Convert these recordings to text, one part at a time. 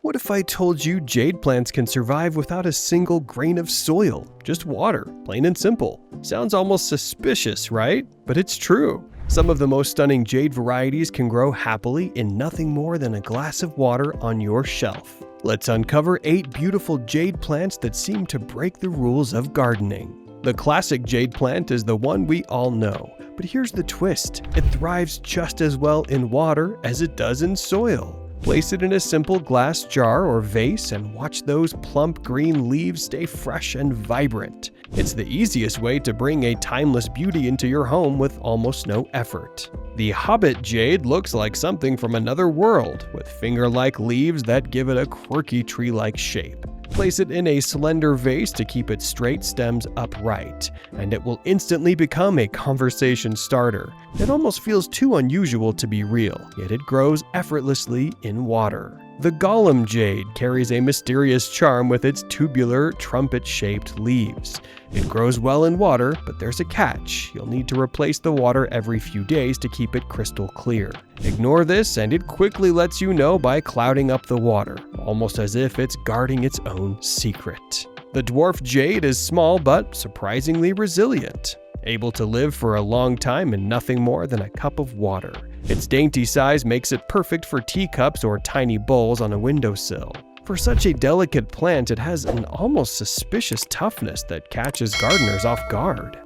What if I told you jade plants can survive without a single grain of soil? Just water, plain and simple. Sounds almost suspicious, right? But it's true. Some of the most stunning jade varieties can grow happily in nothing more than a glass of water on your shelf. Let's uncover 8 beautiful jade plants that seem to break the rules of gardening. The classic jade plant is the one we all know, but here's the twist. It thrives just as well in water as it does in soil. Place it in a simple glass jar or vase and watch those plump green leaves stay fresh and vibrant. It's the easiest way to bring a timeless beauty into your home with almost no effort. The Hobbit Jade looks like something from another world, with finger-like leaves that give it a quirky tree-like shape. Place it in a slender vase to keep its straight stems upright, and it will instantly become a conversation starter. It almost feels too unusual to be real, yet it grows effortlessly in water. The Gollum Jade carries a mysterious charm with its tubular, trumpet-shaped leaves. It grows well in water, but there's a catch. You'll need to replace the water every few days to keep it crystal clear. Ignore this and it quickly lets you know by clouding up the water, almost as if it's guarding its own secret. The Dwarf Jade is small but surprisingly resilient, able to live for a long time in nothing more than a cup of water. Its dainty size makes it perfect for teacups or tiny bowls on a windowsill. For such a delicate plant, it has an almost suspicious toughness that catches gardeners off guard.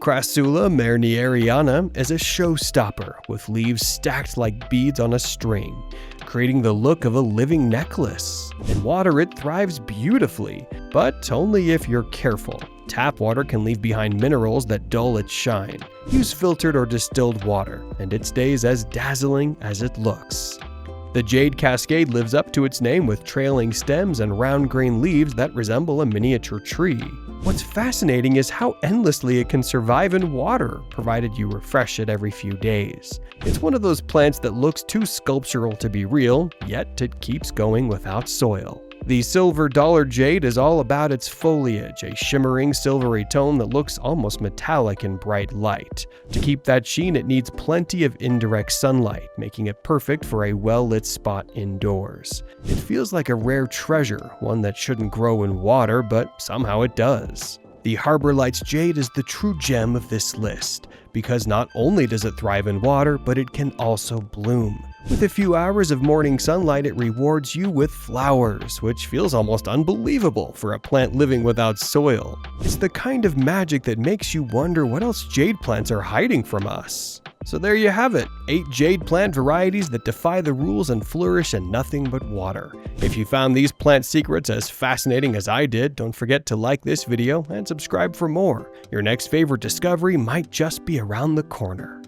Crassula mernieriana is a showstopper with leaves stacked like beads on a string, creating the look of a living necklace. In water, it thrives beautifully, but only if you're careful. Tap water can leave behind minerals that dull its shine. Use filtered or distilled water, and it stays as dazzling as it looks. The Jade Cascade lives up to its name with trailing stems and round green leaves that resemble a miniature tree. What's fascinating is how endlessly it can survive in water, provided you refresh it every few days. It's one of those plants that looks too sculptural to be real, yet it keeps going without soil. The Silver Dollar Jade is all about its foliage, a shimmering silvery tone that looks almost metallic in bright light. To keep that sheen, it needs plenty of indirect sunlight, making it perfect for a well-lit spot indoors. It feels like a rare treasure, one that shouldn't grow in water, but somehow it does. The Harbor Lights Jade is the true gem of this list, because not only does it thrive in water, but it can also bloom. With a few hours of morning sunlight, it rewards you with flowers, which feels almost unbelievable for a plant living without soil. It's the kind of magic that makes you wonder what else jade plants are hiding from us. So there you have it, 8 jade plant varieties that defy the rules and flourish in nothing but water. If you found these plant secrets as fascinating as I did, don't forget to like this video and subscribe for more. Your next favorite discovery might just be around the corner.